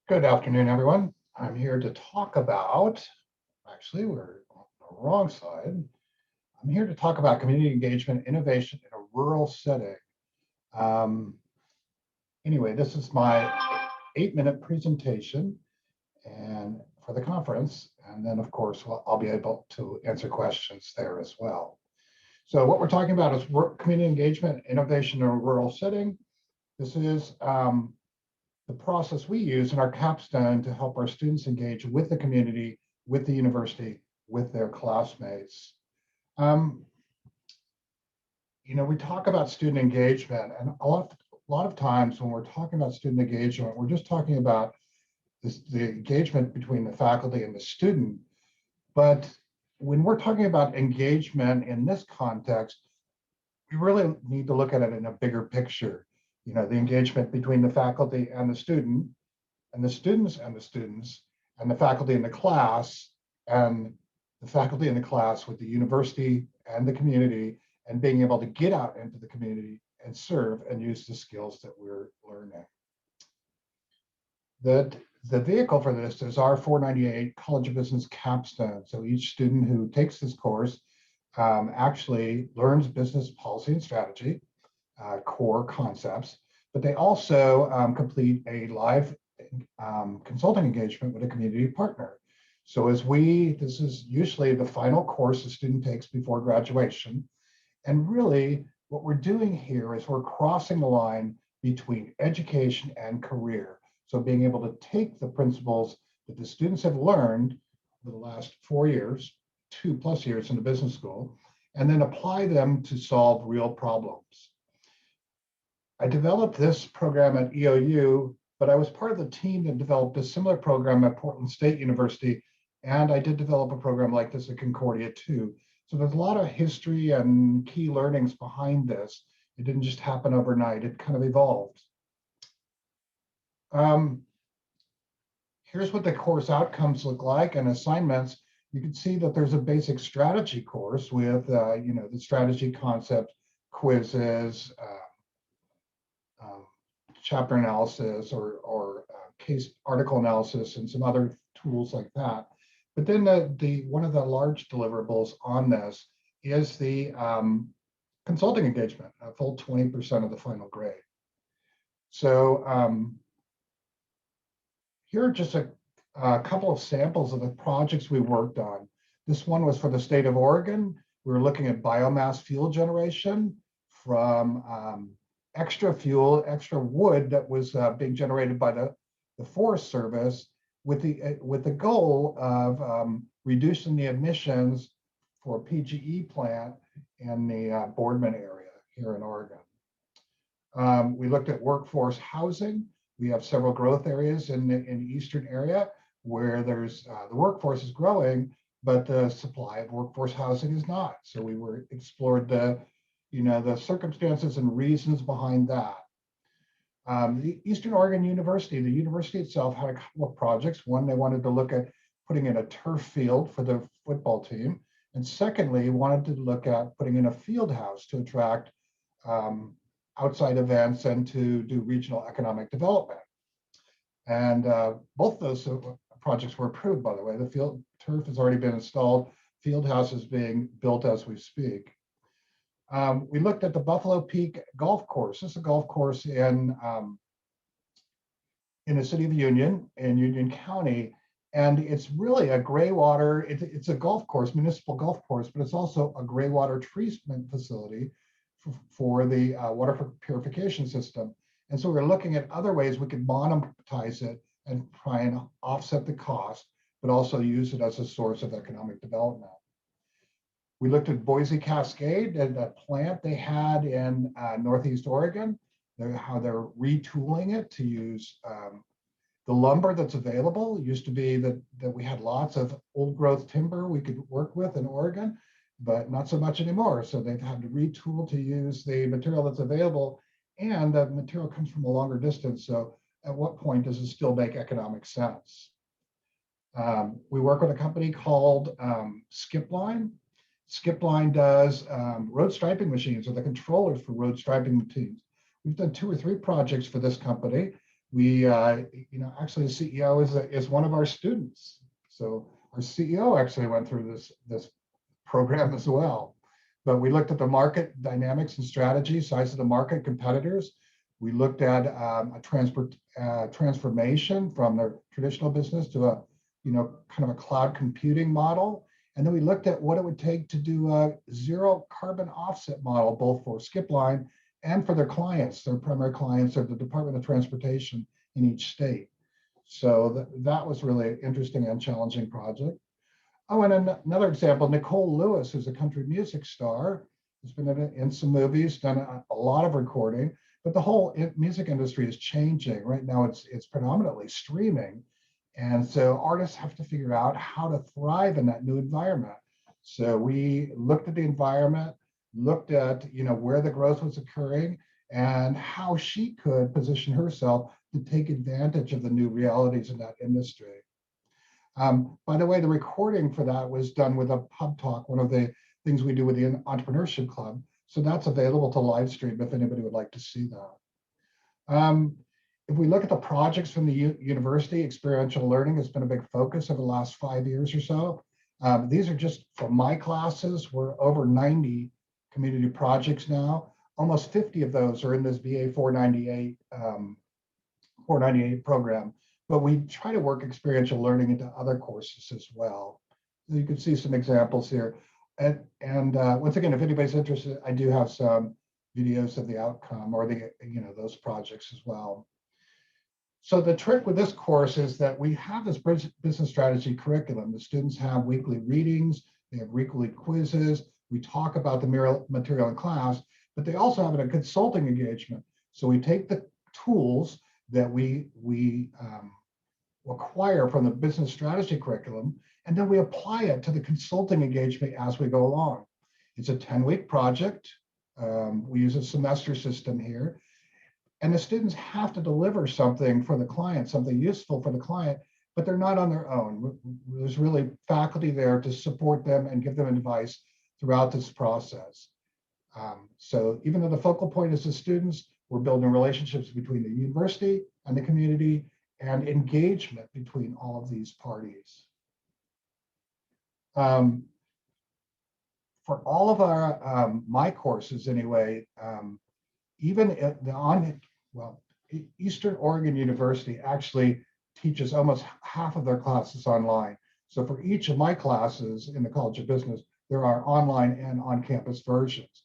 Good afternoon, everyone. I'm here to talk about, actually, we're on the wrong side. I'm here to talk about community engagement innovation in a rural setting. Um, anyway, this is my 8-minute presentation and for the conference. And then, of course, I'll be able to answer questions there as well. So what we're talking about is community engagement innovation in a rural setting. This is the process we use in our capstone to help our students engage with the community, with the university, with their classmates. We talk about student engagement, and a lot of times when we're talking about student engagement, we're just talking about the engagement between the faculty and the student. But when we're talking about engagement in this context, we really need to look at it in a bigger picture. The engagement between the faculty and the student, and the students and the students, and the faculty in the class, and the faculty in the class with the university and the community, and being able to get out into the community and serve and use the skills that we're learning. The vehicle for this is our 498 College of Business capstone. So each student who takes this course actually learns business policy and strategy, core concepts, but they also complete a live consulting engagement with a community partner. So this is usually the final course a student takes before graduation. And really what we're doing here is we're crossing the line between education and career. So being able to take the principles that the students have learned over the last 4 years, 2+ years in the business school, and then apply them to solve real problems. I developed this program at EOU, but I was part of the team that developed a similar program at Portland State University, and I did develop a program like this at Concordia too. So there's a lot of history and key learnings behind this. It didn't just happen overnight, it kind of evolved. Here's what the course outcomes look like and assignments. You can see that there's a basic strategy course with the strategy concept, quizzes, chapter analysis or case article analysis and some other tools like that. But then one of the large deliverables on this is the consulting engagement, a full 20% of the final grade. So here are just a couple of samples of the projects we worked on. This one was for the state of Oregon. We were looking at biomass fuel generation from extra fuel, extra wood that was being generated by the Forest Service with the goal of reducing the emissions for a PGE plant in the Boardman area here in Oregon. We looked at workforce housing. We have several growth areas in the eastern area where there's the workforce is growing, but the supply of workforce housing is not. So we explored the circumstances and reasons behind that. The Eastern Oregon University, the university itself had a couple of projects. One, they wanted to look at putting in a turf field for the football team. And secondly, wanted to look at putting in a field house to attract outside events and to do regional economic development. And both those projects were approved, by the way. The field turf has already been installed. Field house is being built as we speak. We looked at the Buffalo Peak Golf Course. This is a golf course in the city of Union, in Union County. And it's really a gray water, it's a golf course, municipal golf course, but it's also a gray water treatment facility for the water purification system. And so we're looking at other ways we could monetize it and try and offset the cost, but also use it as a source of economic development. We looked at Boise Cascade, and that plant they had in Northeast Oregon, how they're retooling it to use the lumber that's available. It used to be that we had lots of old growth timber we could work with in Oregon, but not so much anymore. So they've had to retool to use the material that's available, and that material comes from a longer distance. So at what point does it still make economic sense? We work with a company called Skipline. Skipline does road striping machines, or the controllers for road striping machines. We've done 2 or 3 projects for this company. Actually the CEO is one of our students. So our CEO actually went through this program as well. But we looked at the market dynamics and strategy, size of the market, competitors. We looked at a transformation from their traditional business to a, kind of a cloud computing model. And then we looked at what it would take to do a zero carbon offset model, both for Skipline and for their clients. Their primary clients are the Department of Transportation in each state. So that was really an interesting and challenging project. Oh, and another example, Nicole Lewis, who's a country music star, has been in some movies, done a lot of recording, but the whole music industry is changing. Right now, it's predominantly streaming. And so artists have to figure out how to thrive in that new environment. So we looked at the environment, looked at where the growth was occurring and how she could position herself to take advantage of the new realities in that industry. By the way, the recording for that was done with a pub talk, one of the things we do with the Entrepreneurship Club. So that's available to live stream if anybody would like to see that. If we look at the projects from the university, experiential learning has been a big focus over the last 5 years or so. These are just from my classes. We're over 90 community projects now. Almost 50 of those are in this VA 498 program. But we try to work experiential learning into other courses as well. So you can see some examples here. And once again, if anybody's interested, I do have some videos of the outcome or those projects as well. So the trick with this course is that we have this business strategy curriculum. The students have weekly readings, they have weekly quizzes. We talk about the material in class, but they also have a consulting engagement. So we take the tools that we acquire from the business strategy curriculum, and then we apply it to the consulting engagement as we go along. It's a 10-week project. We use a semester system here, and the students have to deliver something for the client, something useful for the client, but they're not on their own. There's really faculty there to support them and give them advice throughout this process. So even though the focal point is the students, we're building relationships between the university and the community and engagement between all of these parties. For all of our my courses anyway, even at Eastern Oregon University actually teaches almost half of their classes online. So for each of my classes in the College of Business, there are online and on-campus versions.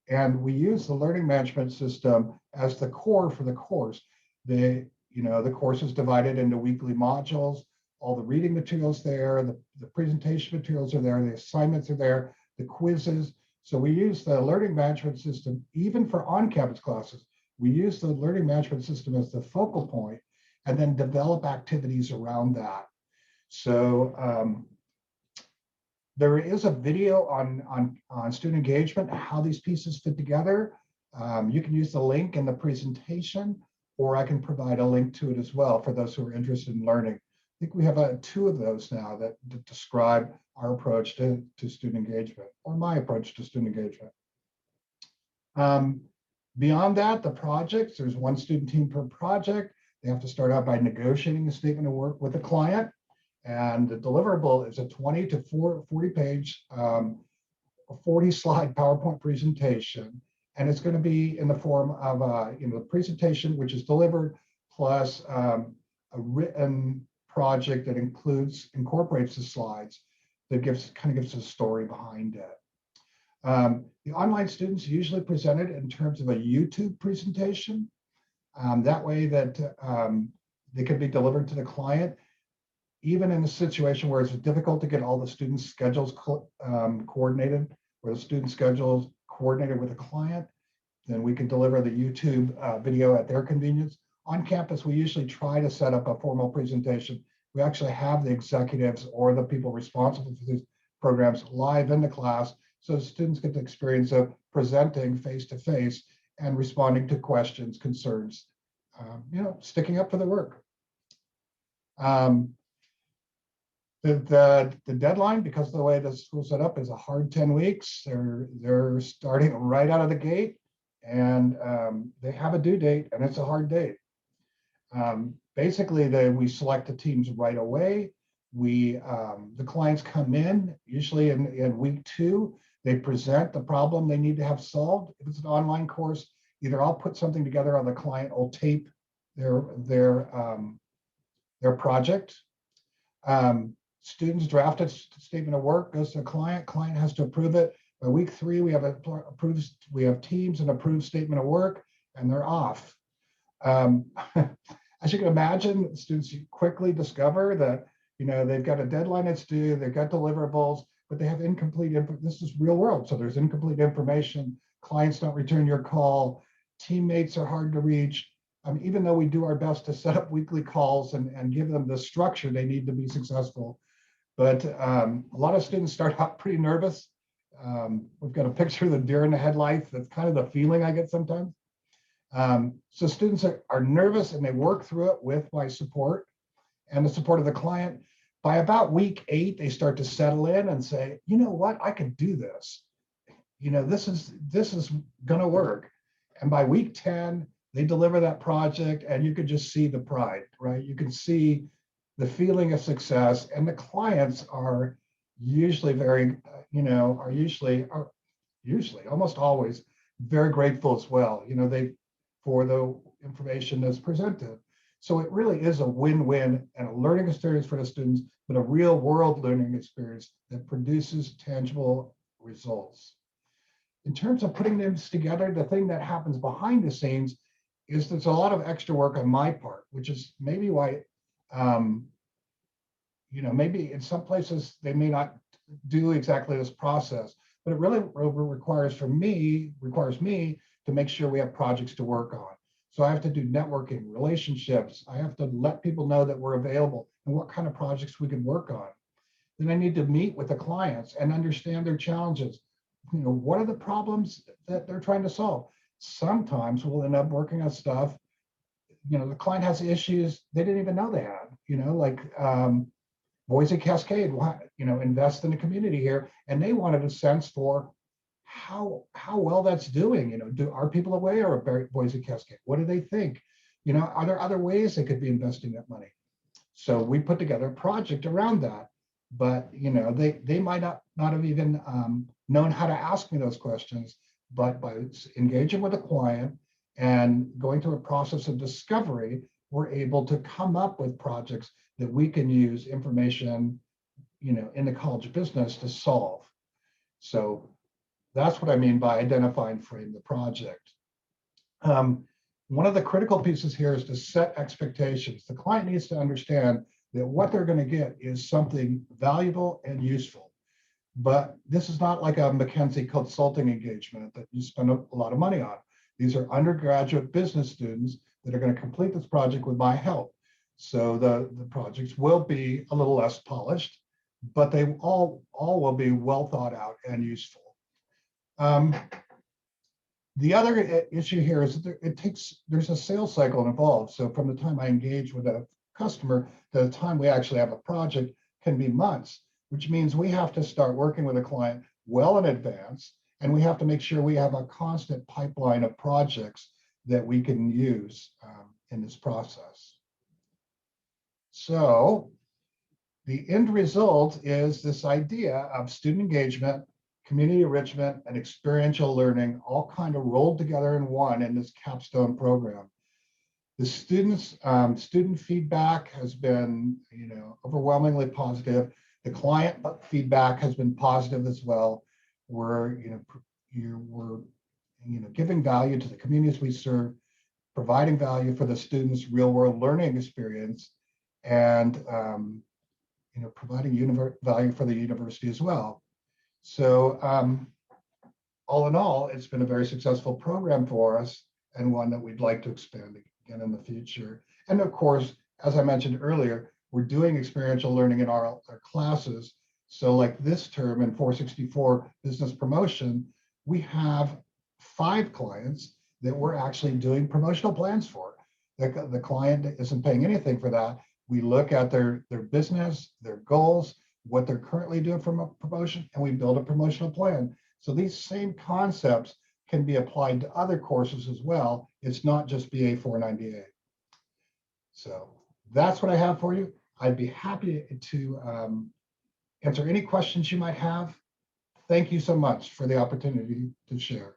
And we use the learning management system as the core for the course. The course is divided into weekly modules, all the reading materials there, the presentation materials are there, the assignments are there, the quizzes. So we use the learning management system, even for on-campus classes, we use the learning management system as the focal point and then develop activities around that. So there is a video on student engagement, how these pieces fit together. You can use the link in the presentation, or I can provide a link to it as well for those who are interested in learning. I think we have 2 of those now that describe our approach to student engagement, or my approach to student engagement. Beyond that, the projects, there's 1 student team per project. They have to start out by negotiating a statement of work with the client. And the deliverable is a 20 to 40 page, a 40 slide PowerPoint presentation. And it's going to be in the form of a presentation, which is delivered, plus a written project that incorporates the slides that kind of gives a story behind it. The online students usually present it in terms of a YouTube presentation. That way that they can be delivered to the client, even in a situation where it's difficult to get all the students' schedules coordinated, where the student schedules coordinated with the client, then we can deliver the YouTube video at their convenience. On campus, we usually try to set up a formal presentation. We actually have the executives or the people responsible for these programs live in the class, so the students get the experience of presenting face-to-face and responding to questions, concerns, sticking up for the work. The deadline, because of the way the school's set up, is a hard 10 weeks. They're starting right out of the gate, and they have a due date, and it's a hard date. Basically, we select the teams right away. The clients come in, usually in week 2, they present the problem they need to have solved. If it's an online course, either I'll put something together or the client will tape their project. Students draft a statement of work, goes to the client has to approve it. By week 3, we have teams and approved statement of work, and they're off. As you can imagine, students quickly discover that they've got a deadline that's due, they've got deliverables, but they have incomplete info. This is real world, so there's incomplete information. Clients don't return your call. Teammates are hard to reach. Even though we do our best to set up weekly calls and give them the structure they need to be successful, but a lot of students start out pretty nervous. We've got a picture of the deer in the headlights. That's kind of the feeling I get sometimes. So students are nervous and they work through it with my support and the support of the client. By about week 8, they start to settle in and say, you know what, I can do this. This is gonna work. And by week 10, they deliver that project and you could just see the pride, right? You can see the feeling of success, and the clients are usually usually almost always very grateful as well. For the information that's presented. So it really is a win-win and a learning experience for the students, but a real world learning experience that produces tangible results. In terms of putting them together, the thing that happens behind the scenes is there's a lot of extra work on my part, which is maybe why, maybe in some places they may not do exactly this process, but it really requires me to make sure we have projects to work on. So I have to do networking, relationships. I have to let people know that we're available and what kind of projects we can work on. Then I need to meet with the clients and understand their challenges. What are the problems that they're trying to solve? Sometimes we'll end up working on stuff, the client has issues they didn't even know they had, like Boise Cascade, invest in the community here. And they wanted a sense for how well that's doing. Are people aware of Boise Cascade? What do they think? Are there other ways they could be investing that money? So we put together a project around that. But they might not have even known how to ask me those questions. But by engaging with a client and going through a process of discovery, we're able to come up with projects that we can use information, in the College of Business to solve. So that's what I mean by identify and frame the project. One of the critical pieces here is to set expectations. The client needs to understand that what they're going to get is something valuable and useful. But this is not like a McKinsey consulting engagement that you spend a lot of money on. These are undergraduate business students that are going to complete this project with my help. So the projects will be a little less polished, but they all will be well thought out and useful. The other issue here is that there's a sales cycle involved. So from the time I engage with a customer to the time we actually have a project can be months, which means we have to start working with a client well in advance, and we have to make sure we have a constant pipeline of projects that we can use in this process. So the end result is this idea of student engagement, community enrichment, and experiential learning all kind of rolled together in one in this capstone program. The student feedback has been, overwhelmingly positive. The client feedback has been positive as well. We're giving value to the communities we serve, providing value for the students' real-world learning experience, and providing value for the university as well. So all in all, it's been a very successful program for us, and one that we'd like to expand again in the future. And of course, as I mentioned earlier, we're doing experiential learning in our classes. So like this term in 464 business promotion, we have 5 clients that we're actually doing promotional plans for. The client isn't paying anything for that. We look at their business, their goals, what they're currently doing from a promotion, and we build a promotional plan. So these same concepts can be applied to other courses as well. It's not just BA 498. So that's what I have for you. I'd be happy to answer any questions you might have. Thank you so much for the opportunity to share.